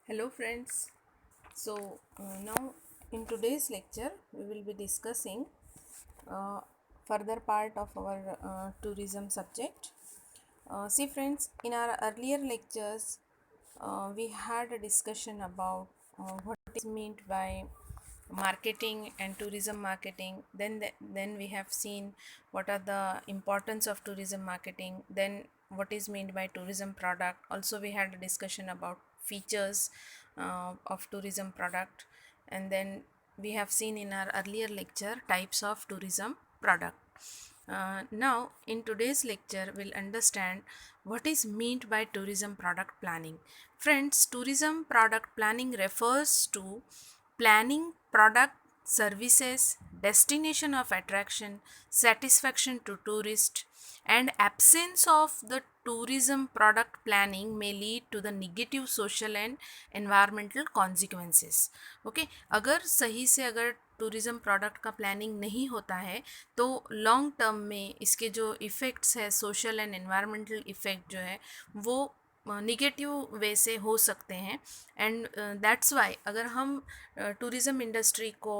Hello friends. Now in today's lecture we will be discussing uh, further part of our tourism subject. See friends, in our earlier lectures we had a discussion about what is meant by marketing and tourism marketing. Then we have seen what are the importance of tourism marketing. Then what is meant by tourism product. Also we had a discussion about features of tourism product, and then we have seen in our earlier lecture types of tourism product. Now in today's lecture we'll understand what is meant by tourism product planning. Friends, tourism product planning refers to planning product, services, destination of attraction, satisfaction to tourist, and absence of the tourism product planning may lead to the negative social and environmental consequences. Okay, अगर सही से अगर tourism product का planning नहीं होता है तो long term में इसके जो इफ़ेक्ट्स है, सोशल एंड एनवायरमेंटल इफ़ेक्ट जो है वो निगेटिव वे से हो सकते हैं. एंड दैट्स वाई अगर हम टूरिज़म इंडस्ट्री को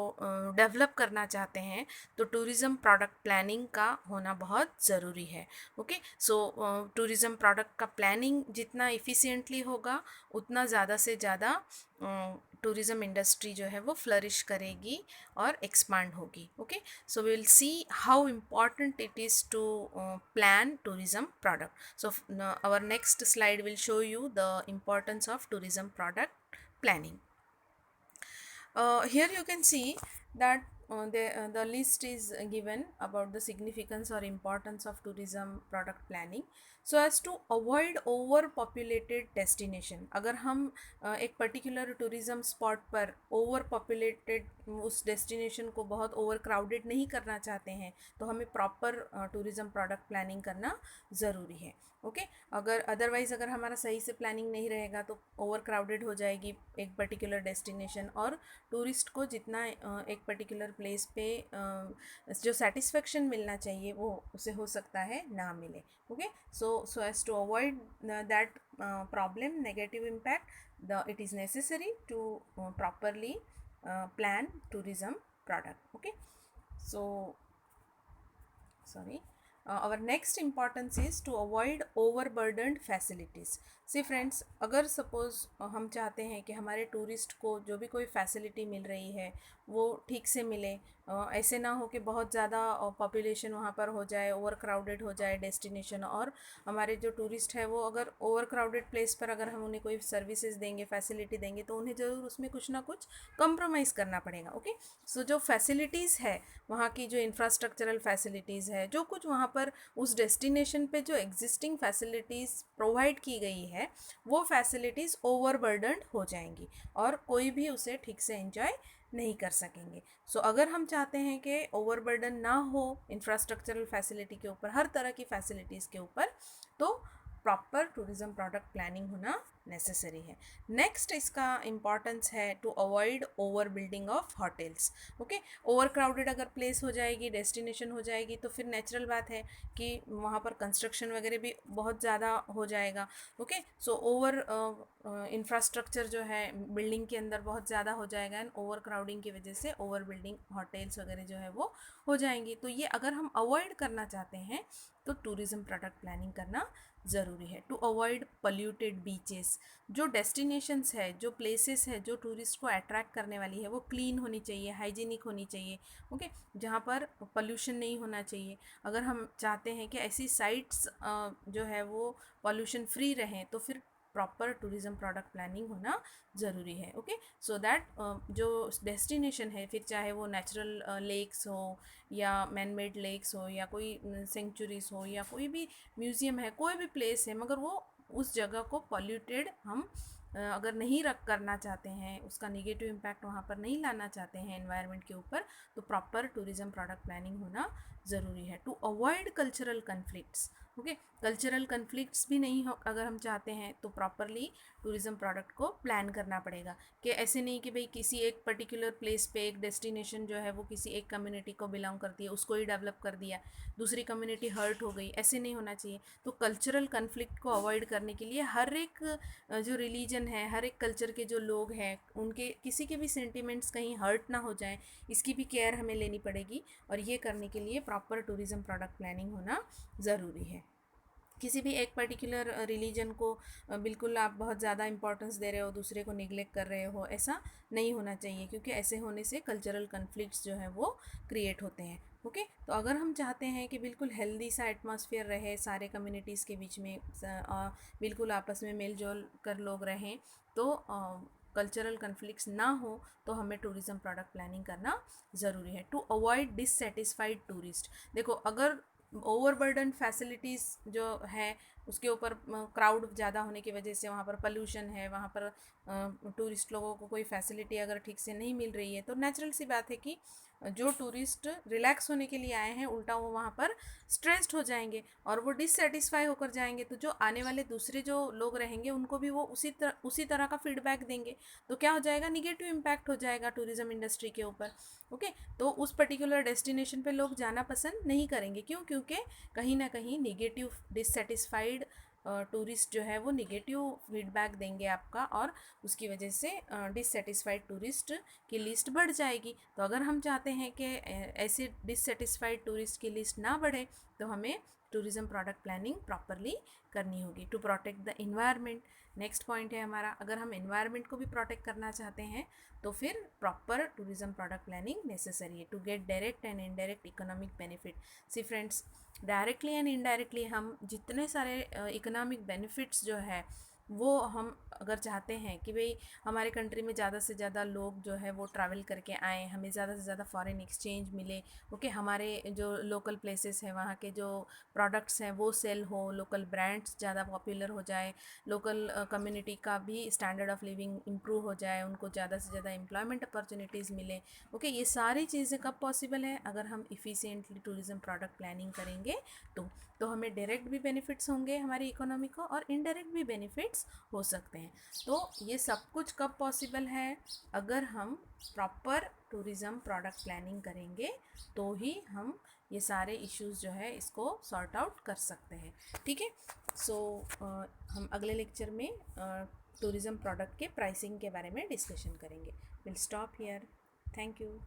डेवलप करना चाहते हैं तो टूरिज़म प्रोडक्ट प्लानिंग का होना बहुत ज़रूरी है. ओके, सो टूरिज़म प्रोडक्ट का प्लानिंग जितना इफ़िशिएंटली होगा उतना ज़्यादा से ज़्यादा टूरिज़म इंडस्ट्री जो है वो फ्लरिश करेगी और एक्सपांड होगी. Okay, so we will see how important it is to plan tourism product. So our next slide will show you the importance of tourism product planning. Here you can see that the list is given about the significance or importance of tourism product planning so as to avoid overpopulated destination. अगर हम एक particular tourism spot पर over populated उस destination को बहुत over crowded नहीं करना चाहते हैं तो हमें प्रॉपर टूरिज़म प्रोडक्ट प्लानिंग करना ज़रूरी है. ओके, अगर अदरवाइज़ अगर हमारा सही से प्लानिंग नहीं रहेगा तो ओवर क्राउडेड हो जाएगी एक पर्टिकुलर डेस्टिनेशन और टूरिस्ट को जितना एक पर्टिकुलर प्लेस पे जो सेटिस्फेक्शन मिलना चाहिए वो उसे हो सकता है ना मिले. Okay, so as to avoid that problem negative impact it is necessary to properly plan tourism product. Okay, so sorry. Our next importance is to avoid overburdened facilities. See friends, अगर सपोज़ हम चाहते हैं कि हमारे tourist को जो भी कोई फैसिलिटी मिल रही है वो ठीक से मिले, ऐसे ना हो कि बहुत ज़्यादा पॉपुलेशन वहाँ पर हो जाए, ओवर क्राउडेड हो जाए डेस्टिनेशन, और हमारे जो टूरिस्ट है वो अगर ओवर क्राउडेड प्लेस पर अगर हम उन्हें कोई सर्विसेज देंगे, फैसिलिटी देंगे तो उन्हें ज़रूर उसमें कुछ ना कुछ कंप्रोमाइज़ करना पड़ेगा. ओके, सो जो फैसिलिटीज़ है वहाँ की, जो इंफ्रास्ट्रक्चरल फैसिलिटीज़ है, जो कुछ वहाँ पर उस डेस्टिनेशन पे जो एग्जिस्टिंग फैसिलिटीज़ प्रोवाइड की गई है वो फैसिलिटीज़ ओवरबर्डन्ड हो जाएंगी और कोई भी उसे ठीक से एंजॉय नहीं कर सकेंगे. सो अगर हम चाहते हैं कि ओवरबर्डन ना हो इंफ्रास्ट्रक्चरल फैसिलिटी के ऊपर, हर तरह की फैसिलिटीज़ के ऊपर, तो प्रॉपर टूरिज़म प्रोडक्ट प्लानिंग होना नेसेसरी है. नेक्स्ट इसका इम्पॉर्टेंस है to avoid overbuilding of hotels. Okay, overcrowded अगर प्लेस हो जाएगी, डेस्टिनेशन हो जाएगी, तो फिर नेचुरल बात है कि वहाँ पर कंस्ट्रक्शन वगैरह भी बहुत ज़्यादा हो जाएगा. ओके, सो ओवर इंफ्रास्ट्रक्चर जो है बिल्डिंग के अंदर बहुत ज़्यादा हो जाएगा एंड ओवर क्राउडिंग की वजह से ओवर बिल्डिंग होटल्स वगैरह जो है वो हो जाएंगी. तो ये अगर हम अवॉइड करना चाहते हैं तो टूरिज़म प्रोडक्ट प्लानिंग करना ज़रूरी है. टू अवॉइड पोल्यूटेड बीचेस, जो डेस्टिनेशंस है, जो प्लेसेस है जो टूरिस्ट को अट्रैक्ट करने वाली है वो क्लीन होनी चाहिए, हाइजीनिक होनी चाहिए. ओके, जहाँ पर पोल्यूशन नहीं होना चाहिए. अगर हम चाहते हैं कि ऐसी साइट्स जो है वो पोल्यूशन फ्री रहें तो फिर प्रॉपर टूरिज़म प्रोडक्ट प्लानिंग होना ज़रूरी है. ओके, सो दैट जो डेस्टिनेशन है, फिर चाहे वो नेचुरल लेक्स हो या मैन मेड लेक्स हो या कोई सेंचुरीज हो या कोई भी म्यूज़ियम है, कोई भी प्लेस है, मगर वो उस जगह को पॉल्यूटेड हम अगर नहीं रख करना चाहते हैं, उसका निगेटिव इम्पैक्ट वहाँ पर नहीं लाना चाहते हैं एनवायरनमेंट के ऊपर, तो प्रॉपर टूरिज़म प्रोडक्ट प्लानिंग होना ज़रूरी है, to avoid cultural conflicts. Okay, cultural conflicts भी नहीं हो अगर हम चाहते हैं तो प्रॉपरली टूरिज़्म प्रोडक्ट को प्लान करना पड़ेगा, कि ऐसे नहीं कि भाई किसी एक पर्टिकुलर प्लेस पे एक डेस्टिनेशन जो है वो किसी एक कम्युनिटी को बिलोंग करती है, उसको ही डेवलप कर दिया, दूसरी कम्युनिटी हर्ट हो गई, ऐसे नहीं होना चाहिए। तो कल्चरल कन्फ्लिक्ट को अवॉइड करने के लिए हर एक जो रिलीजन है, हर एक कल्चर के जो लोग हैं, उनके किसी के भी सेंटिमेंट्स कहीं हर्ट ना हो जाएं, इसकी भी केयर हमें लेनी पड़ेगी। और ये करने के लिए प्रॉपर टूरिज़्म प्रोडक्ट प्लानिंग होना ज़रूरी है। किसी भी एक पर्टिकुलर रिलीजन को बिल्कुल आप बहुत ज़्यादा इंपॉर्टेंस दे रहे हो, दूसरे को निगलेक्ट कर रहे हो, ऐसा नहीं होना चाहिए, क्योंकि ऐसे होने से कल्चरल कन्फ्लिक्ट्स जो है वो क्रिएट होते हैं। ओके, तो अगर हम चाहते हैं कि बिल्कुल हेल्दी सा एटमॉस्फेयर रहे सारे कम्युनिटीज़ के बीच में, बिल्कुल आपस में मेल जोल कर लोग रहें, तो कल्चरल कन्फ्लिक्ट्स ना हो, तो हमें टूरिज़्म प्रोडक्ट प्लानिंग करना ज़रूरी है। टू अवॉइड डिससेटिस्फाइड टूरिस्ट, देखो अगर ओवरबर्डन फैसिलिटीज़ जो है उसके ऊपर क्राउड ज़्यादा होने की वजह से वहाँ पर पोल्यूशन है, वहाँ पर टूरिस्ट लोगों को कोई फैसिलिटी अगर ठीक से नहीं मिल रही है, तो नेचुरल सी बात है कि जो टूरिस्ट रिलैक्स होने के लिए आए हैं उल्टा वो वहाँ पर स्ट्रेस्ड हो जाएंगे और वो डिससेटिस्फाई होकर जाएंगे। तो जो आने वाले दूसरे जो लोग रहेंगे उनको भी वो उसी तरह का फीडबैक देंगे, तो क्या हो जाएगा, निगेटिव इम्पैक्ट हो जाएगा टूरिज़्म इंडस्ट्री के ऊपर। ओके, तो उस पर्टिकुलर डेस्टिनेशन पे लोग जाना पसंद नहीं करेंगे। क्यों? क्योंकि कहीं ना कहीं निगेटिव डिससेटिस्फाइड टूरिस्ट जो है वो निगेटिव फीडबैक देंगे आपका, और उसकी वजह से डिससेटिस्फाइड टूरिस्ट की लिस्ट बढ़ जाएगी। तो अगर हम चाहते हैं कि ऐसे डिससेटिस्फाइड टूरिस्ट की लिस्ट ना बढ़े, तो हमें टूरिज़्म प्रोडक्ट प्लानिंग प्रॉपरली करनी होगी to protect the environment. Next point है हमारा, अगर हम इन्वायरमेंट को भी प्रोटेक्ट करना चाहते हैं तो फिर proper tourism product planning necessary है to get direct and indirect economic benefit. See friends, directly and indirectly हम जितने सारे इकोनॉमिक बेनिफिट्स जो है वो हम अगर चाहते हैं कि भाई हमारे कंट्री में ज़्यादा से ज़्यादा लोग जो है वो ट्रैवल करके आएँ, हमें ज़्यादा से ज़्यादा फॉरेन एक्सचेंज मिले, ओके, हमारे जो लोकल प्लेसेस हैं वहाँ के जो प्रोडक्ट्स हैं वो सेल हो, लोकल ब्रांड्स ज़्यादा पॉपुलर हो जाए, लोकल कम्युनिटी का भी स्टैंडर्ड ऑफ लिविंग इम्प्रूव हो जाए, उनको ज़्यादा से ज़्यादा एम्प्लॉयमेंट अपॉर्चुनिटीज़ मिले। ओके, ये सारी चीज़ें कब पॉसिबल है, अगर हम इफ़िशिएंटली टूरिज़्म प्रोडक्ट प्लानिंग करेंगे तो हमें डायरेक्ट भी बेनिफिट्स होंगे हमारी इकोनॉमी को, और इनडायरेक्ट भी बेनिफिट्स हो सकते हैं। तो ये सब कुछ कब पॉसिबल है, अगर हम प्रॉपर टूरिज़्म प्रोडक्ट प्लानिंग करेंगे तो ही हम ये सारे इश्यूज़ जो है इसको सॉर्ट आउट कर सकते हैं। ठीक है, सो हम अगले लेक्चर में टूरिज़्म प्रोडक्ट के प्राइसिंग के बारे में डिस्कशन करेंगे। Will stop here. Thank you.